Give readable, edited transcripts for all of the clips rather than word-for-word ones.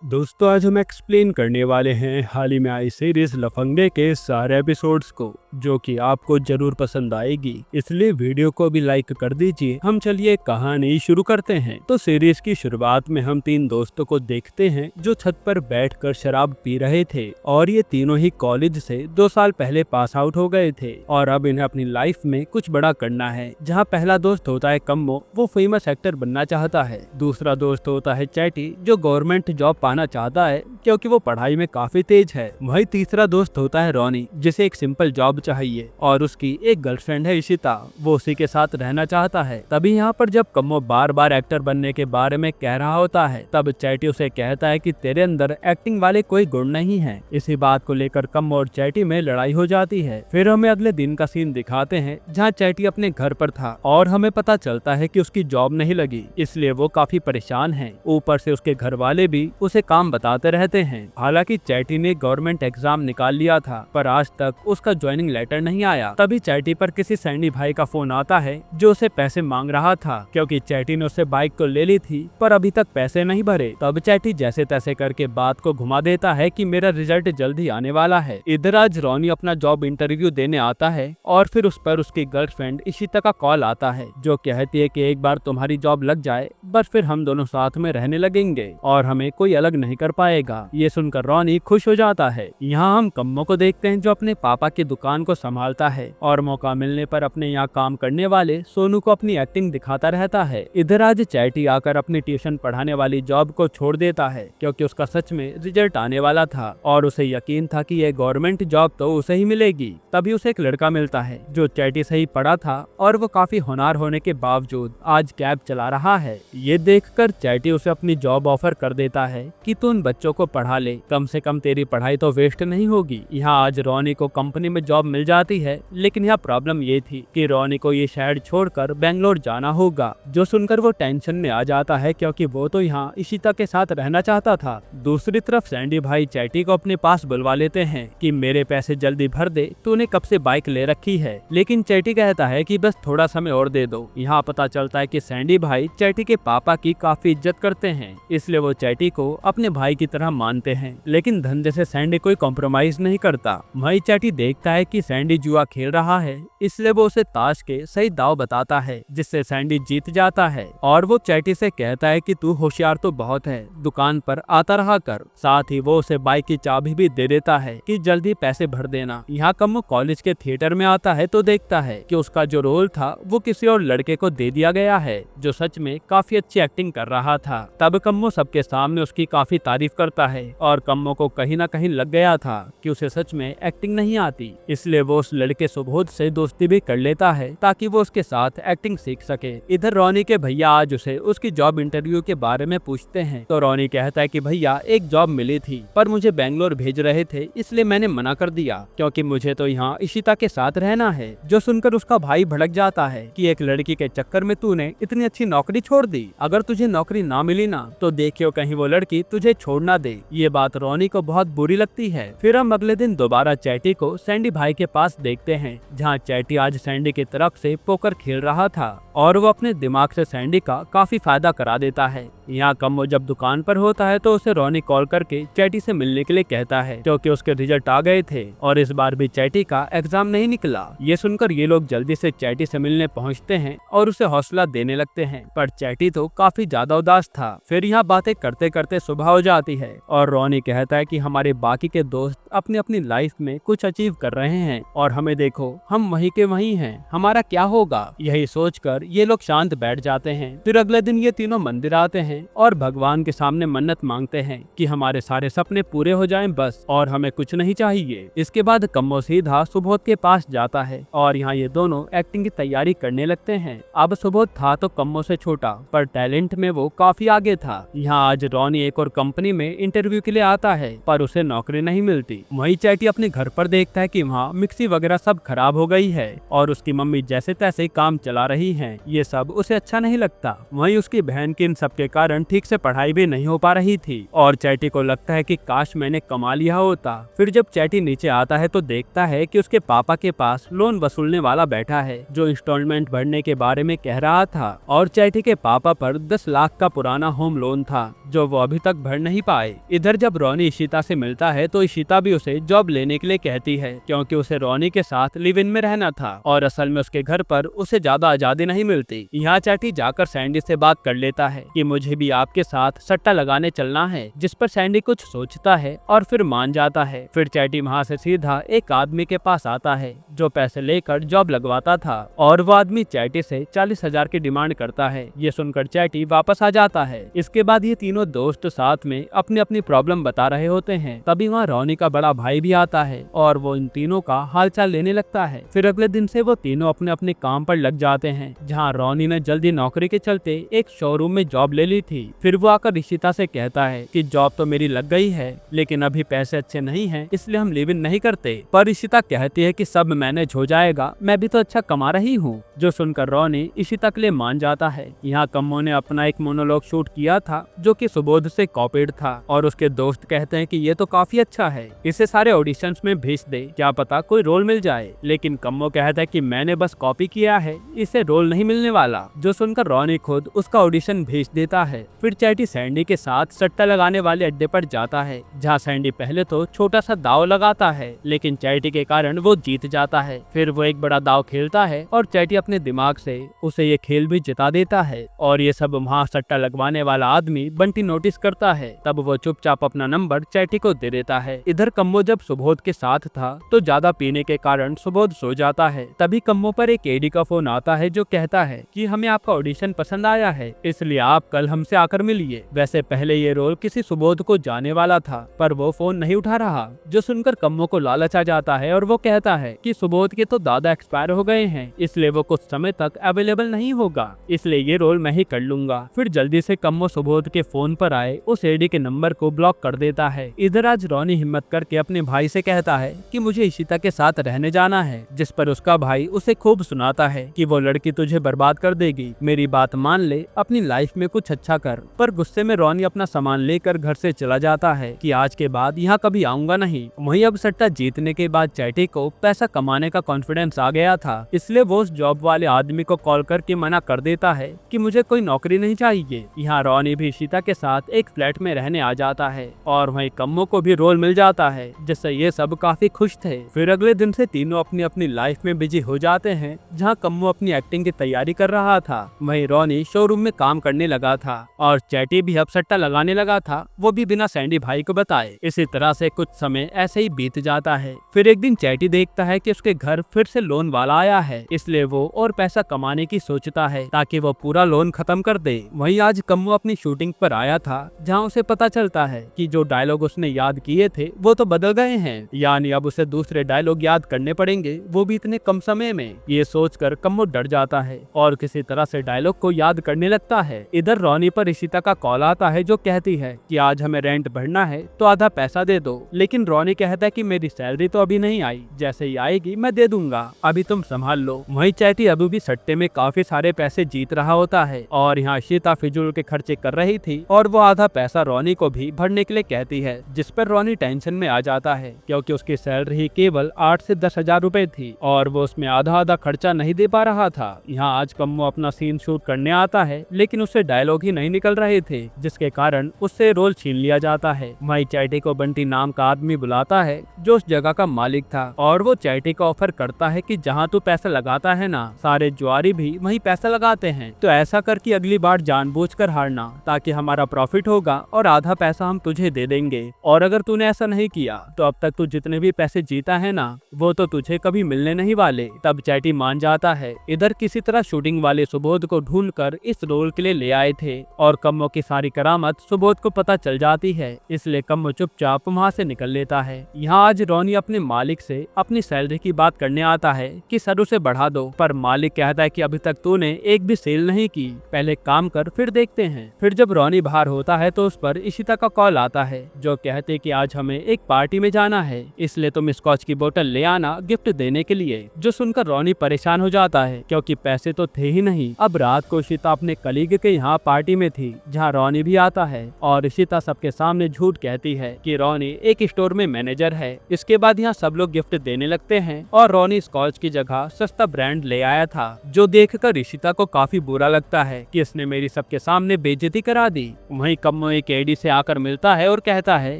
दोस्तों आज हम एक्सप्लेन करने वाले हैं हाल ही में आई सीरीज लफंगे के सारे एपिसोड्स को, जो कि आपको जरूर पसंद आएगी, इसलिए वीडियो को भी लाइक कर दीजिए। हम चलिए कहानी शुरू करते हैं। तो सीरीज की शुरुआत में हम तीन दोस्तों को देखते हैं जो छत पर बैठकर शराब पी रहे थे, और ये तीनों ही कॉलेज से 2 साल पहले पास आउट हो गए थे और अब इन्हें अपनी लाइफ में कुछ बड़ा करना है। जहाँ पहला दोस्त होता है कम्मो, वो फेमस एक्टर बनना चाहता है। दूसरा दोस्त होता है चैटी, जो गवर्नमेंट जॉब पाना चाहता है क्योंकि वो पढ़ाई में काफी तेज है। वही तीसरा दोस्त होता है रॉनी, जिसे एक सिंपल जॉब चाहिए और उसकी एक गर्लफ्रेंड है इशिता, वो उसी के साथ रहना चाहता है। तभी यहाँ पर जब कम्मो बार बार एक्टर बनने के बारे में कह रहा होता है, तब चैटी उसे कहता है कि तेरे अंदर एक्टिंग वाले कोई गुण नहीं है। इसी बात को लेकर कम्मो और चैटी में लड़ाई हो जाती है। फिर हमें अगले दिन का सीन दिखाते हैं जहाँ चैटी अपने घर पर था और हमें पता चलता है कि उसकी जॉब नहीं लगी, इसलिए वो काफी परेशान है। ऊपर से उसके घर वाले भी उसे काम बताते रहते हैं। हालांकि चैटी ने गवर्नमेंट एग्जाम निकाल लिया था, पर आज तक उसका ज्वाइनिंग लेटर नहीं आया। तभी चैटी पर किसी सैंडी भाई का फोन आता है जो उसे पैसे मांग रहा था, क्योंकि चैटी ने उससे बाइक तो ले ली थी पर अभी तक पैसे नहीं भरे। तब चैटी जैसे तैसे करके बात को घुमा देता है कि मेरा रिजल्ट जल्दी आने वाला है। इधर आज रॉनी अपना जॉब इंटरव्यू देने आता है और फिर उस पर उसकी गर्लफ्रेंड इशिता का कॉल आता है, जो कहती है कि एक बार तुम्हारी जॉब लग जाए बस फिर हम दोनों साथ में रहने लगेंगे और हमें कोई अलग नहीं कर पाएगा। ये सुनकर रॉनी खुश हो जाता है। यहाँ हम कम्मो को देखते हैं जो अपने पापा की दुकान को संभालता है और मौका मिलने पर अपने यहाँ काम करने वाले सोनू को अपनी एक्टिंग दिखाता रहता है। इधर आज चैटी आकर अपनी ट्यूशन पढ़ाने वाली जॉब को छोड़ देता है, क्योंकि उसका सच में रिजल्ट आने वाला था और उसे यकीन था कि यह गवर्नमेंट जॉब तो उसे ही मिलेगी। तभी उसे एक लड़का मिलता है जो चैटी से ही पढ़ा था और वो काफी होनहार होने के बावजूद आज कैब चला रहा है। ये देखकर चैटी उसे अपनी जॉब ऑफर कर देता है कि तू उन बच्चों को पढ़ा ले, कम से कम तेरी पढ़ाई तो वेस्ट नहीं होगी। यहाँ आज रॉनी को कंपनी में जॉब मिल जाती है, लेकिन यहाँ प्रॉब्लम ये थी कि रॉनी को ये शहर छोड़कर बेंगलोर जाना होगा, जो सुनकर वो टेंशन में आ जाता है, क्योंकि वो तो यहाँ इशिता के साथ रहना चाहता था। दूसरी तरफ सैंडी भाई चैटी को अपने पास बुलवा लेते हैं कि मेरे पैसे जल्दी भर दे, तूने कब से बाइक ले रखी है। लेकिन चैटी कहता है कि बस थोड़ा समय और दे दो। यहाँ पता चलता है कि सैंडी भाई चैटी के पापा की काफी इज्जत करते हैं, इसलिए वो चैटी को अपने भाई की तरह मानते हैं। लेकिन धंधे से सैंडी कोई कॉम्प्रोमाइज नहीं करता। वही चैटी देखता है कि सैंडी जुआ खेल रहा है, इसलिए वो उसे ताश के सही दाव बताता है, जिससे सैंडी जीत जाता है और वो चैटी से कहता है कि तू होशियार तो बहुत है, दुकान पर आता रहा कर। साथ ही वो उसे बाइक की चाबी भी दे देता है कि जल्दी पैसे भर देना। यहाँ कम्मो कॉलेज के थिएटर में आता है तो देखता है कि उसका जो रोल था वो किसी और लड़के को दे दिया गया है, जो सच में काफी अच्छी एक्टिंग कर रहा था। तब कम्मो सबके सामने उसकी काफी तारीफ करता है और कम्मो को कहीं ना कहीं लग गया था कि उसे सच में एक्टिंग नहीं आती, इसलिए वो उस लड़के सुबोध से दोस्ती भी कर लेता है ताकि वो उसके साथ एक्टिंग सीख सके। इधर रॉनी के भैया आज उसे उसकी जॉब इंटरव्यू के बारे में पूछते हैं, तो रॉनी कहता है कि भैया एक जॉब मिली थी पर मुझे बेंगलोर भेज रहे थे, इसलिए मैंने मना कर दिया, क्योंकि मुझे तो यहाँ इशिता के साथ रहना है। जो सुनकर उसका भाई भड़क जाता है कि एक लड़की के चक्कर में तूने इतनी अच्छी नौकरी छोड़ दी, अगर तुझे नौकरी ना मिली ना तो देखियो कहीं वो लड़की तुझे छोड़ ना दे। ये बात रॉनी को बहुत बुरी लगती है। फिर हम अगले दिन दोबारा चैटी को सैंडी भाई के पास देखते हैं, जहाँ चैटी आज सैंडी की तरफ से पोकर खेल रहा था और वो अपने दिमाग से सैंडी का काफी फायदा करा देता है। यहाँ कम्मो जब दुकान पर होता है तो उसे रॉनी कॉल करके चैटी से मिलने के लिए कहता है, क्योंकि उसके रिजल्ट आ गए थे और इस बार भी चैटी का एग्जाम नहीं निकला। ये सुनकर ये लोग जल्दी से चैटी से मिलने पहुँचते हैं और उसे हौसला देने लगते हैं, पर चैटी तो काफी ज्यादा उदास था। फिर यहाँ बातें करते करते सुबह हो जाती है और रॉनी कहता है कि हमारे बाकी के दोस्त अपनी अपनी लाइफ में कुछ अचीव कर रहे हैं और हमें देखो हम वहीं के वहीं हैं, हमारा क्या होगा। यही सोचकर ये लोग शांत बैठ जाते हैं। फिर अगले दिन ये तीनों मंदिर आते हैं और भगवान के सामने मन्नत मांगते हैं कि हमारे सारे सपने पूरे हो जाएं बस, और हमें कुछ नहीं चाहिए। इसके बाद कम्मो सीधा सुबोध के पास जाता है और यहाँ ये दोनों एक्टिंग की तैयारी करने लगते हैं। अब सुबोध था तो कम्मो से छोटा, पर टैलेंट में वो काफी आगे था। यहाँ आज रॉनी एक और कंपनी में इंटरव्यू के लिए आता है, पर उसे नौकरी नहीं मिलती। वहीं चैटी अपने घर पर देखता है कि वहाँ मिक्सी वगैरह सब खराब हो गई है और उसकी मम्मी जैसे तैसे काम चला रही है। ये सब उसे अच्छा नहीं लगता। वहीं उसकी बहन की इन सब के कारण ठीक से पढ़ाई भी नहीं हो पा रही थी और चैटी को लगता है कि काश मैंने कमा लिया होता। फिर जब चैटी नीचे आता है तो देखता है कि उसके पापा के पास लोन वसूलने वाला बैठा है जो इंस्टॉलमेंट भरने के बारे में कह रहा था और चैटी के पापा पर 10 लाख का पुराना होम लोन था जो वो अभी तक भर नहीं पाए। इधर जब रोनी इशिता से मिलता है तो इशिता भी उसे जॉब लेने के लिए कहती है क्योंकि उसे रोनी के साथ लिव इन में रहना था और असल में उसके घर पर उसे ज्यादा आजादी नहीं मिलती। यहाँ चैटी जाकर सैंडी से बात कर लेता है कि मुझे भी आपके साथ सट्टा लगाने चलना है, जिस पर सैंडी कुछ सोचता है और फिर मान जाता है। फिर चैटी वहाँ से सीधा एक आदमी के पास आता है जो पैसे लेकर जॉब लगवाता था और वो आदमी चैटी से 40,000 की डिमांड करता है। ये सुनकर चैटी वापस आ जाता है। इसके बाद ये तीनों दोस्त साथ में अपनी अपनी प्रॉब्लम बता रहे होते हैं। तभी वहाँ रोनी का बड़ा भाई भी आता है और वो इन तीनों का हालचाल लेने लगता है। फिर अगले दिन से वो तीनों अपने अपने काम पर लग जाते हैं। जहाँ रोनी ने जल्दी नौकरी के चलते एक शोरूम में जॉब ले ली थी। फिर वो आकर इशिता से कहता है कि जॉब तो मेरी लग गई है लेकिन अभी पैसे अच्छे नहीं हैं, इसलिए हम लिव इन नहीं करते। पर इशिता कहती है कि सब मैनेज हो जाएगा, मैं भी तो अच्छा कमा रही हूँ। जो सुनकर रोनी इशिता के लिए मान जाता है। यहाँ कम्मो ने अपना एक मोनोलॉग शूट किया था जो कि सुबोध से कॉपीड था और उसके दोस्त कहते हैं कि ये तो काफी अच्छा है, इसे सारे ऑडिशंस में भेज दे, क्या पता कोई रोल मिल जाए। लेकिन कम्मो कहता है कि मैंने बस कॉपी किया है, इसे रोल नहीं मिलने वाला। जो सुनकर रोनी खुद उसका ऑडिशन भेज देता है। फिर चैटी सैंडी के साथ सट्टा लगाने वाले अड्डे पर जाता है जहाँ सैंडी पहले तो छोटा सा दाव लगाता है लेकिन चैटी के कारण वो जीत जाता है। फिर वो एक बड़ा दाव खेलता है और चैटी अपने दिमाग से उसे ये खेल भी जिता देता है और ये सब वहाँ सट्टा लगवाने वाला आदमी बंटी नोटिस करता है। तब वो चुपचाप अपना नंबर चैटी को दे देता है। इधर कम्मो जब सुबोध के साथ था तो ज्यादा पीने के कारण सुबोध सो जाता है। तभी कम्मो पर एक एडी का फोन आता है जो कहता है कि हमें आपका ऑडिशन पसंद आया है, इसलिए आप कल हमसे आकर मिलिए। वैसे पहले ये रोल किसी सुबोध को जाने वाला था पर वो फोन नहीं उठा रहा। जो सुनकर कम्मो को लालच आ जाता है और वो कहता है कि सुबोध के तो दादा एक्सपायर हो गए हैं, इसलिए वो कुछ समय तक अवेलेबल नहीं होगा, इसलिए ये रोल मैं ही कर लूंगा। फिर जल्दी से कम्मो सुबोध के फोन पर आए उस एडी के नंबर को ब्लॉक कर देता है। इधर आज रोनी हिम्मत करके अपने भाई से कहता है कि मुझे इशिता के साथ रहने जाना है, जिस पर उसका भाई उसे खूब सुनाता है कि वो लड़की तुझे बर्बाद कर देगी, मेरी बात मान ले, अपनी लाइफ में कुछ अच्छा कर। पर गुस्से में रोनी अपना सामान लेकर घर से चला जाता है कि आज के बाद यहाँ कभी आऊंगा नहीं। वहीं अब सट्टा जीतने के बाद चैटी को पैसा कमाने का कॉन्फिडेंस आ गया था, इसलिए वो उस जॉब वाले आदमी को कॉल करके मना कर देता है कि मुझे कोई नौकरी नहीं चाहिए। यहाँ रोनी भी इशिता के साथ एक फ्लैट में रहने आ जाता है और वहीं कम्मो को भी रोल मिल जाता है, जिससे ये सब काफी खुश थे। फिर अगले दिन से तीनों अपनी अपनी लाइफ में बिजी हो जाते हैं। जहाँ कम्मो अपनी एक्टिंग की तैयारी कर रहा था वहीं रोनी शोरूम में काम करने लगा था और चैटी भी अब सट्टा लगाने लगा था, वो भी बिना सैंडी भाई को बताए। इसी तरह से कुछ समय ऐसे ही बीत जाता है। फिर एक दिन चैटी देखता है कि उसके घर फिर से लोन वाला आया है, इसलिए वो और पैसा कमाने की सोचता है ताकि वो पूरा लोन खत्म कर दे। वहीं आज कम्मो अपनी शूटिंग पर आया था जहाँ उसे पता चलता है कि जो डायलॉग उसने याद किए थे वो तो बदल गए हैं, यानी अब उसे दूसरे डायलॉग याद करने पड़ेंगे, वो भी इतने कम समय में। ये सोचकर कम्मो डर जाता है और किसी तरह से डायलॉग को याद करने लगता है। इधर रोनी पर इशिता का कॉल आता है जो कहती है कि आज हमें रेंट भरना है तो आधा पैसा दे दो। लेकिन रोनी कहता है कि मेरी सैलरी तो अभी नहीं आई, जैसे ही आएगी मैं दे दूंगा, अभी तुम संभाल लो। वहीं चैटी अभी भी सट्टे में काफी सारे पैसे जीत रहा होता है और यहाँ इशिता फिजूल के खर्चे कर रही थी और वो आधा पैसा रोनी को भी भरने के लिए कहती है, जिस पर रोनी टेंशन में आ जाता है क्योंकि उसकी सैलरी केवल 8 से 10,000 रुपए थी और वो उसमें आधा आधा खर्चा नहीं दे पा रहा था। यहाँ आज कम्मो अपना सीन शूट करने आता है लेकिन उससे डायलॉग ही नहीं निकल रहे थे, जिसके कारण उससे रोल छीन लिया जाता है। वहीं चैटी को बंटी नाम का आदमी बुलाता है जो उस जगह का मालिक था और वो चैटी को ऑफर करता है कि जहाँ तू पैसा लगाता है ना, सारे जुआरी भी वही पैसा लगाते हैं, तो ऐसा कर कि अगली बार जानबूझकर हारना ताकि हमारा प्रॉफिट होगा और आधा पैसा हम तुझे दे देंगे, और अगर तूने ऐसा नहीं किया तो अब तक तू जितने भी पैसे जीता है ना वो तो तुझे कभी मिलने नहीं वाले। तब चैटी मान जाता है। इधर किसी तरह शूटिंग वाले सुबोध को ढूंढकर इस रोल के लिए ले आए थे और कम्मो की सारी करामत सुबोध को पता चल जाती है, इसलिए कम्मो चुपचाप वहाँ से निकल लेता है। यहाँ आज रोनी अपने मालिक से अपनी सैलरी की बात करने आता है कि सर उसे बढ़ा दो, पर मालिक कहता है कि अभी तक तूने एक भी सेल नहीं की, पहले काम कर फिर देखते हैं। फिर जब रोनी बाहर होता है तो उस पर इशिता का कॉल आता है जो कहते कि आज हमें एक पार्टी में जाना है, इसलिए तुम स्कॉच की बोतल ले आना गिफ्ट देने के लिए। जो सुनकर रोनी परेशान हो जाता है क्योंकि पैसे तो थे ही नहीं। अब रात को इशिता अपने कलीग के यहाँ पार्टी में थी, जहाँ रोनी भी आता है और इशिता सबके सामने झूठ कहती है कि रोनी एक स्टोर में मैनेजर है। इसके बाद यहाँ सब लोग गिफ्ट देने लगते हैं और रोनी स्कॉच की जगह सस्ता ब्रांड ले आया था, जो देखकर इशिता को काफी बुरा लगता है कि इसने मेरी सबके सामने बेइज्जती करा दी। वहीं कम्मो एक एडी से आकर मिलता है और कहता है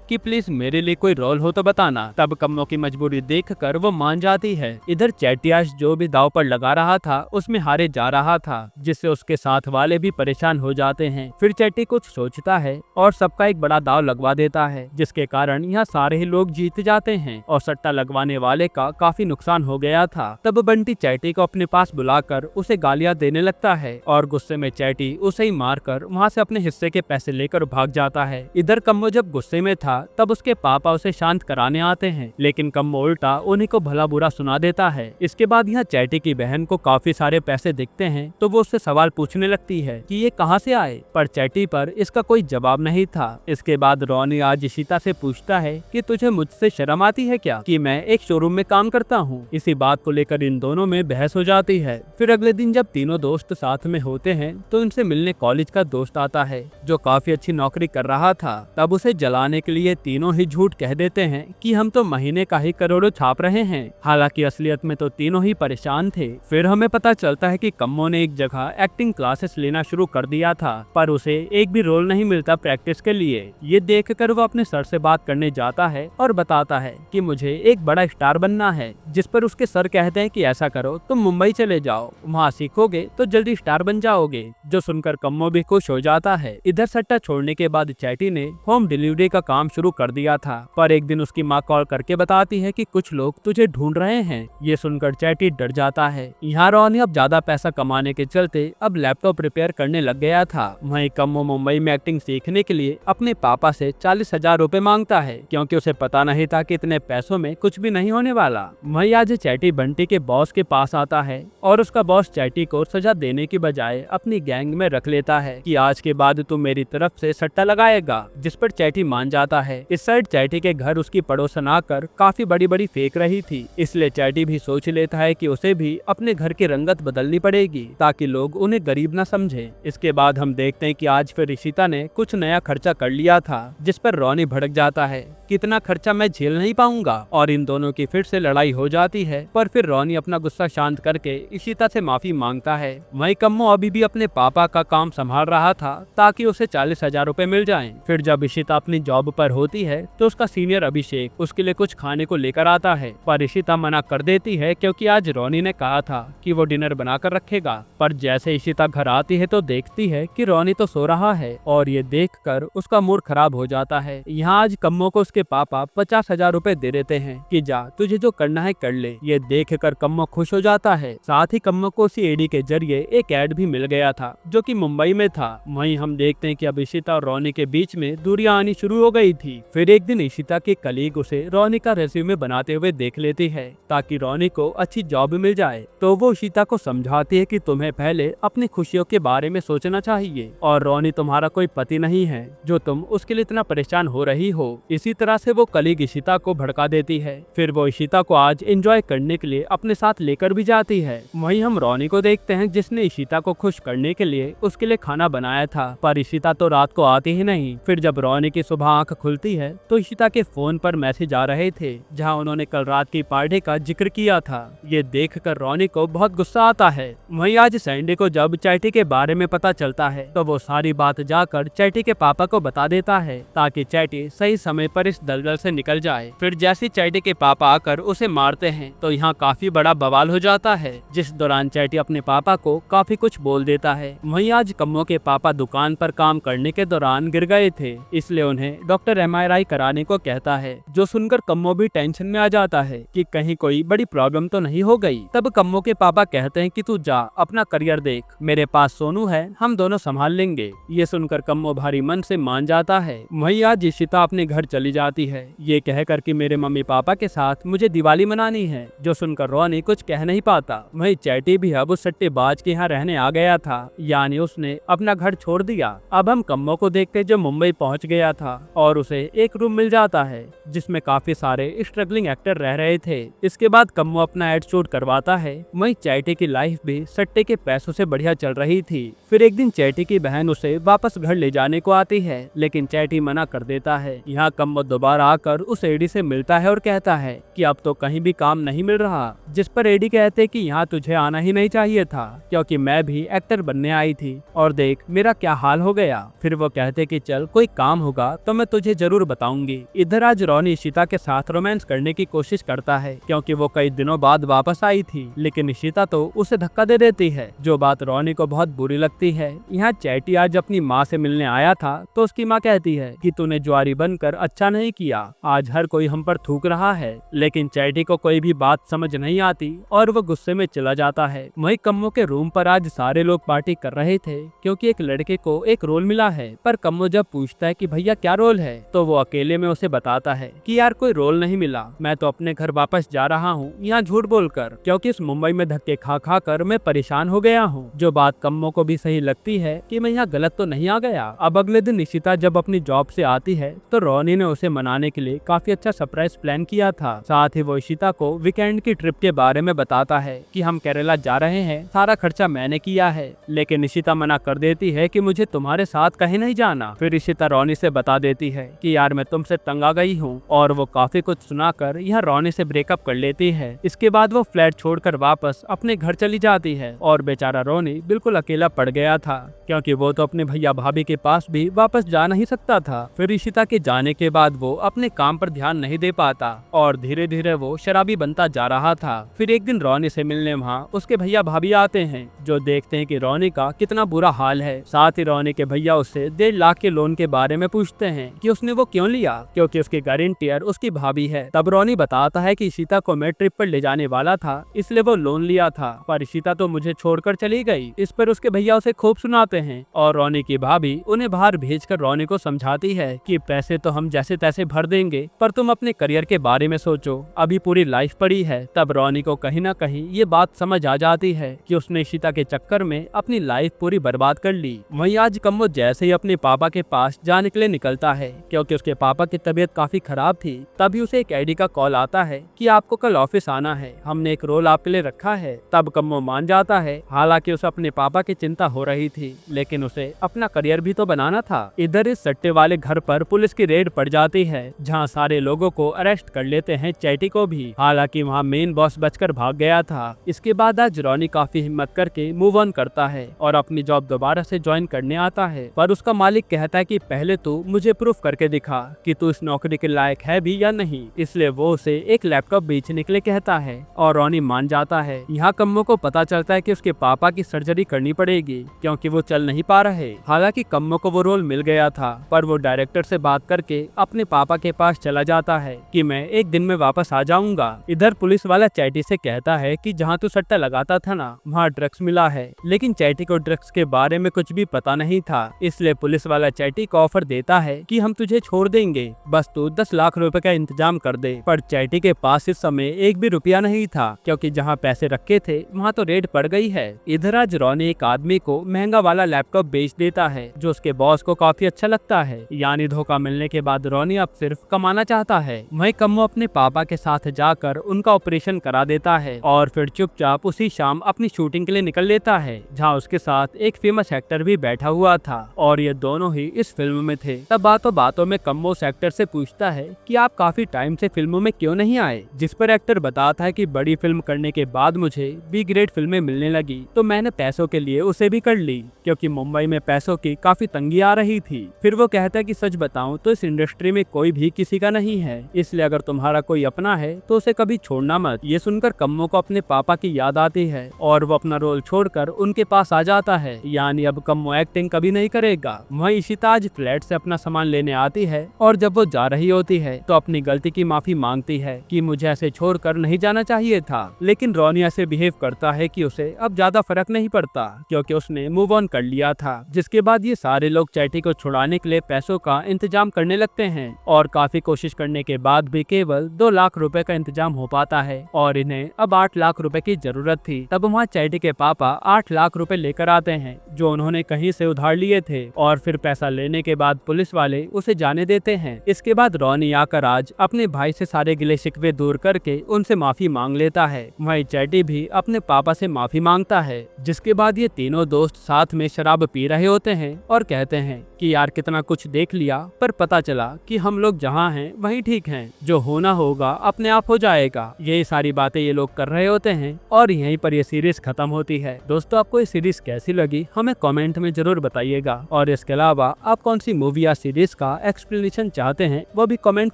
कि प्लीज मेरे लिए कोई रोल हो तो बताना। तब कम्मो की मजबूरी देखकर वो मान जाती है। इधर चैटियाश जो भी दाव पर लगा रहा था उसमें हारे जा रहा था, जिससे उसके साथ वाले भी परेशान हो जाते हैं। फिर चैटी कुछ सोचता है और सबका एक बड़ा दाव लगवा देता है, जिसके कारण यहाँ सारे ही लोग जीत जाते हैं और सट्टा लगवाने वाले का काफी नुकसान हो गया था। तब बंटी चैटी को अपने पास बुलाकर उसे गालियां देने लगता है और गुस्से में चैटी उसे ही मारकर वहाँ से अपने हिस्से के पैसे लेकर भाग जाता है। इधर कम्मो जब गुस्से में था तब उसके पापा उसे शांत कराने आते हैं, लेकिन कम्मो उल्टा उन्हीं को भला बुरा सुना देता है। इसके बाद यहाँ चैटी की बहन को काफी सारे पैसे दिखते हैं तो वो उससे सवाल पूछने लगती है कि ये कहाँ से आए, पर चैटी पर इसका कोई जवाब नहीं था। इसके बाद रोनी आज इशिता से पूछता है कि तुझे मुझसे शर्म आती है क्या कि मैं एक शोरूम में काम करता हूँ। इसी बात को लेकर इन दोनों में बहस हो जाती है। फिर अगले दिन जब तीनों दोस्त साथ में होते हैं तो इनसे मिलने कॉलेज का दोस्त आता है जो काफी अच्छी नौकरी कर रहा था। तब उसे जलाने के लिए तीनों ही झूठ कह देते हैं कि हम तो महीने का ही करोड़ों छाप रहे हैं। हालांकि असलियत में तो तीनों ही परेशान थे। फिर हमें पता चलता है कि कम्मो ने एक जगह एक्टिंग क्लासेस लेना शुरू कर दिया था, पर उसे एक भी रोल नहीं मिलता प्रैक्टिस के लिए। ये देखकर वो अपने सर से बात करने जाता है और बताता है कि मुझे एक बड़ा स्टार बनना है, जिस पर उसके सर कहते हैं कि ऐसा करो तुम मुंबई चले जाओ, वहाँ सीखोगे तो जल्दी स्टार बन जाओगे। जो सुनकर कम्मो भी खुश हो जाता है। इधर सट्टा छोड़ने के बाद चैटी ने होम डिलीवरी का काम शुरू कर दिया था, पर एक दिन उसकी माँ कॉल करके बताती है कि कुछ लोग तुझे ढूंढ रहे हैं। ये सुनकर चैटी डर जाता है। यहाँ रोनी अब ज्यादा पैसा कमाने के चलते अब लैपटॉप रिपेयर करने लग गया था। वहीं कम्मो मुंबई में एक्टिंग सीखने के लिए अपने पापा से 40,000 रुपए मांगता है, क्योंकि उसे पता नहीं था कि इतने पैसों में कुछ भी नहीं होने वाला। वहीं आज चैटी बंटी के बॉस के पास आता है और उसका बॉस चैटी को सजा देने की बजाय अपनी गैंग में रख लेता है कि आज के बाद तू मेरी तरफ से सट्टा लगाएगा, जिस पर चैटी मान जाता है। इस साइड चैटी के घर उसकी पड़ोसन आकर काफी बड़ी बड़ी फेंक रही थी, इसलिए चैटी भी सोच लेता है कि उसे भी अपने घर की रंगत बदलनी पड़ेगी ताकि लोग उन्हें गरीब न समझे। इसके बाद हम देखते हैं कि आज फिर इशिता ने कुछ नया खर्चा कर लिया था, जिस पर रोनी भड़क जाता है। कितना खर्चा मैं झेल नहीं पाऊंगा, और इन दोनों की फिर से लड़ाई हो जाती है। पर फिर रोनी अपना गुस्सा शांत करके इशिता से माफी मांगता है। वहीं कम्मो अभी भी अपने पापा का काम संभाल रहा था ताकि उसे 40,000 रुपए मिल जाएं। फिर जब इशिता अपनी जॉब पर होती है तो उसका सीनियर अभिषेक उसके लिए कुछ खाने को लेकर आता है, पर इशिता मना कर देती है क्योंकि आज रोनी ने कहा था कि वो डिनर बनाकर रखेगा। पर जैसे इशिता घर आती है तो देखती है कि रोनी तो सो रहा है और ये देखकर उसका मूड खराब हो जाता है। यहाँ आज कम्मो को उसके पापा 50,000 रुपए दे देते हैं कि जा तुझे जो करना है कर ले। ये देखकर कम्मो खुश हो जाता है। साथ ही कम्मो को उसी एडी के जरिए एक ऐड भी मिल गया था जो कि मुंबई में था। वहीं हम देखते हैं कि अब इशिता और रोनी के बीच में दूरियां आनी शुरू हो गई थी। फिर एक दिन इशिता के कलीग उसे रोनी का रेज्यूमे बनाते हुए देख लेती है ताकि रोनी को अच्छी जॉब मिल जाए। तो वो इशिता को समझाती है कि तुम्हें पहले अपनी खुशियों के बारे में सोचना चाहिए और रोनी तुम्हारा कोई पति नहीं है जो तुम उसके लिए इतना परेशान हो रही हो। इसी तरह से वो कलीग इशिता को भड़का देती है। फिर वो इशिता को आज एंजॉय करने के लिए अपने साथ लेकर भी जाती है। वहीं हम रोनी को देखते हैं जिसने इशिता को खुश करने के लिए उसके लिए खाना बनाया था, पर इशिता तो रात को आती ही नहीं। फिर जब रोनी की सुबह आंख खुलती है तो इशिता के फोन पर मैसेज आ रहे थे जहां उन्होंने कल रात की पार्टी का जिक्र किया था। ये देखकर रोनी को बहुत गुस्सा आता है। वहीं आज संडे को जब चैटी के बारे में पता चलता है तो वो सारी बात जाकर चैटी के पापा को बता देता है ताकि चैटी सही समय पर इस दलदल से निकल जाए। फिर जैसे चैटी के पापा आकर उसे मारते हैं तो यहाँ काफी बड़ा बवाल हो जाता है, जिस दौरान चैटी अपने पापा को काफी कुछ बोल देता है। वहीं आज कम्मो के पापा दुकान पर काम करने के दौरान गिर गए थे, इसलिए उन्हें डॉक्टर MRI कराने को कहता है। जो सुनकर कम्मो भी टेंशन में आ जाता है कि कहीं कोई बड़ी प्रॉब्लम तो नहीं हो गई। तब कम्मो के पापा कहते हैं कि तू जा अपना करियर देख, मेरे पास सोनू है, हम दोनों संभाल लेंगे। ये सुनकर कम्मो भारी मन से मान जाता है। वहीं आज इशिता अपने घर चली जाती है, ये कहकर कि मेरे मम्मी पापा के साथ मुझे दिवाली मनानी है। जो सुनकर रोनी कुछ कह नहीं पाता। वहीं चैटी भी अब उस सट्टेबाज के यहाँ रहने आ गया था, यानी उसने अपना घर छोड़ दिया। अब हम कम्मो को देखते जो मुंबई पहुँच गया था और उसे एक रूम मिल जाता आता है जिसमें काफी सारे स्ट्रगलिंग एक्टर रह रहे थे। इसके बाद कम्मो अपना एड शूट करवाता है। वहीं चैटी की लाइफ भी सट्टे के पैसों से बढ़िया चल रही थी। फिर एक दिन चैटी की बहन उसे वापस घर ले जाने को आती है, लेकिन चैटी मना कर देता है। यहाँ कम्मो दोबारा आकर उस एडी से मिलता है और कहता है कि अब तो कहीं भी काम नहीं मिल रहा, जिस पर एडी कहते कि यहाँ तुझे आना ही नहीं चाहिए था, क्योंकि मैं भी एक्टर बनने आई थी और देख मेरा क्या हाल हो गया। फिर वो कहते कि चल कोई काम होगा तो मैं तुझे जरूर बताऊंगी। इधर आज रॉनी इशिता के साथ रोमांस करने की कोशिश करता है, क्योंकि वो कई दिनों बाद वापस आई थी, लेकिन इशिता तो उसे धक्का दे देती है, जो बात रॉनी को बहुत बुरी लगती है। यहाँ चैटी आज अपनी माँ से मिलने आया था तो उसकी माँ कहती है कि तूने जुआरी बनकर अच्छा नहीं किया, आज हर कोई हम पर थूक रहा है। लेकिन चैटी को कोई भी बात समझ नहीं आती और वो गुस्से में चला जाता है। वहीं कम्मो के रूम पर आज सारे लोग पार्टी कर रहे थे, क्योंकि एक लड़के को एक रोल मिला है। पर कम्मो जब पूछता है कि भैया क्या रोल है, तो वो अकेले में उसे बताता है कि यार कोई रोल नहीं मिला, मैं तो अपने घर वापस जा रहा हूँ यहाँ झूठ बोलकर, क्योंकि इस मुंबई में धक्के खा खा कर मैं परेशान हो गया हूँ। जो बात कम्मो को भी सही लगती है कि मैं यहाँ गलत तो नहीं आ गया। अब अगले दिन इशिता जब अपनी जॉब से आती है तो रॉनी ने उसे मनाने के लिए काफी अच्छा सरप्राइज प्लान किया था। साथ ही वो इशिता को वीकेंड की ट्रिप के बारे में बताता है कि हम केरला जा रहे हैं, सारा खर्चा मैंने किया है। लेकिन इशिता मना कर देती है कि मुझे तुम्हारे साथ कहीं नहीं जाना। फिर इशिता रॉनी से बता देती है कि यार मैं तुमसे तंग आ गई हूँ, और वो काफी कुछ सुनाकर यह रॉनी से ब्रेकअप कर लेती है। इसके बाद वो फ्लैट छोड़कर वापस अपने घर चली जाती है और बेचारा रॉनी बिल्कुल अकेला पड़ गया था, क्योंकि वो तो अपने भैया भाभी के पास भी वापस जा नहीं सकता था। फिर इशिता के जाने के बाद वो अपने काम पर ध्यान नहीं दे पाता और धीरे धीरे वो शराबी बनता जा रहा था। फिर एक दिन रॉनी से मिलने वहाँ उसके भैया भाभी आते हैं, जो देखते हैं कि रॉनी का कितना बुरा हाल है। साथ ही रॉनी के भैया उससे 1.5 लाख के लोन के बारे में पूछते हैं कि उसने वो क्यों लिया, क्योंकि उसकी गारंटियर उसकी भाभी है। तब रॉनी बताता है कि इशिता को मैं ट्रिप पर ले जाने वाला था, इसलिए वो लोन लिया था, पर इशिता तो मुझे छोड़कर चली गई। इस पर उसके भैया उसे खूब सुनाते हैं और रॉनी की भाभी उन्हें बाहर भेजकर रॉनी को समझाती है कि पैसे तो हम जैसे तैसे भर देंगे, पर तुम अपने करियर के बारे में सोचो, अभी पूरी लाइफ पड़ी है। तब रॉनी को कहीं ना कहीं ये बात समझ आ जाती है कि उसने इशिता के चक्कर में अपनी लाइफ पूरी बर्बाद कर ली। वहीं आज कम्मो जैसे ही अपने पापा के पास जाने के लिए निकलता है, क्योंकि उसके पापा की तबीयत काफी खराब थी, तभी उसे एक एडी का कॉल आता है कि आपको कल ऑफिस आना है, हमने एक रोल आपके लिए रखा है। तब कम्मो मान जाता है, हालांकि उसे अपने पापा की चिंता हो रही थी, लेकिन उसे अपना करियर भी तो बनाना था। इधर इस सट्टे वाले घर पर पुलिस की रेड पड़ जाती है, जहां सारे लोगों को अरेस्ट कर लेते हैं, चैटी को भी। हालांकि वहां मेन बॉस बचकर भाग गया था। इसके बाद आज रॉनी काफी हिम्मत करके मूव ऑन करता है और अपनी जॉब दोबारा से ज्वाइन करने आता है, पर उसका मालिक कहता है कि पहले तू मुझे प्रूफ करके दिखा कि तू इस नौकरी के लायक है भी या नहीं। इसलिए वो उसे एक लैपटॉप बेचने के लिए कहता है और रॉनी मान जाता है। यहाँ कम्मो को पता चलता है कि उसके पापा की सर्जरी करनी पड़ेगी, क्योंकि वो चल नहीं पा रहे। हालांकि कम्मो को वो रोल मिल गया था, पर वो डायरेक्टर से बात करके अपने पापा के पास चला जाता है कि मैं एक दिन में वापस आ जाऊंगा। इधर पुलिस वाला चैटी से कहता है कि जहाँ तू सट्टा लगाता था ना, वहाँ ड्रग्स मिला है, लेकिन चैटी को ड्रग्स के बारे में कुछ भी पता नहीं था। इसलिए पुलिस वाला चैटी को ऑफर देता है कि हम तुझे छोड़ देंगे, बस तू 10 लाख रुपए का इंतजाम कर दे। पर चैटी के पास इस समय एक भी रुपया नहीं था, क्योंकि जहाँ पैसे रखे थे वहाँ तो रेड पड़ गई है। इधर आज रॉनी एक आदमी को महंगा वाला लैपटॉप बेच देता है, जो उसके बॉस को काफी अच्छा लगता है। यानी धोखा मिलने के बाद रॉनी अब सिर्फ कमाना चाहता है। वहीं कम्मो अपने पापा के साथ जाकर उनका ऑपरेशन करा देता है और फिर चुपचाप उसी शाम अपनी शूटिंग के लिए निकल लेता है, जहाँ उसके साथ एक फेमस एक्टर भी बैठा हुआ था और ये दोनों ही इस फिल्म में थे। तब बातों बातों में कम्मो उस एक्टर से पूछता है कि आप काफी टाइम से फिल्मों में क्यों नहीं आए, जिस पर एक्टर बताता है कि बड़ी फिल्म करने के बाद मुझे बी ग्रेड फिल्में मिलने लगी, तो मैंने पैसों के लिए उसे भी कर ली, क्योंकि मुंबई में पैसों की काफी तंगी आ रही थी। फिर वो कहता है कि सच बताऊं तो इस इंडस्ट्री में कोई भी किसी का नहीं है, इसलिए अगर तुम्हारा कोई अपना है तो उसे कभी छोड़ना मत। ये सुनकर कम्मो को अपने पापा की याद आती है और वो अपना रोल छोड़कर उनके पास आ जाता है, यानी अब कम्मो एक्टिंग कभी नहीं करेगा। वहीं इशिता आज फ्लैट से अपना सामान लेने आती है और जब वो जा रही होती है तो अपनी गलती की माफी मांगती है कि मुझे ऐसे छोड़कर नहीं जाना चाहिए था। लेकिन रॉनी ऐसे बिहेव करता है कि उसे अब ज्यादा फर्क नहीं पड़ता, क्योंकि उसने मूव ऑन कर लिया था। जिसके बाद ये सारे लोग चैटी को छुड़ाने के लिए पैसों का इंतजाम करने लगते हैं और काफी कोशिश करने के बाद भी केवल 2 लाख रुपए का इंतजाम हो पाता है और इन्हें अब 8 लाख रुपए की जरूरत थी। तब वहाँ चैटी के पापा 8 लाख रुपए लेकर आते हैं, जो उन्होंने कहीं से उधार लिए थे, और फिर पैसा लेने के बाद पुलिस वाले उसे जाने देते हैं। इसके बाद रॉनी आकर आज अपने भाई से सारे गिले शिकवे दूर करके उनसे माफी मांग लेता है। वहीं चैटी भी अपने पापा से माफी मांगता है। जिसके बाद ये तीनों दोस्त साथ में शराब पी रहे होते हैं और कहते हैं कि यार कितना कुछ देख लिया, पर पता चला कि हम लोग जहाँ हैं वहीं ठीक हैं। जो होना होगा अपने आप हो जाएगा। यही सारी बातें ये लोग कर रहे होते हैं और यहीं पर ये सीरीज खत्म होती है। दोस्तों, आपको ये सीरीज कैसी लगी हमें कमेंट में जरूर बताइएगा। और इसके अलावा आप कौन सी मूवी या सीरीज का एक्सप्लेनेशन चाहते हैं वो भी कमेंट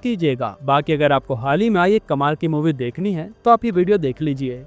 कीजिएगा। बाकी अगर आपको हाल ही में आई एक कमाल की मूवी देखनी है तो आप ये वीडियो देख लीजिए।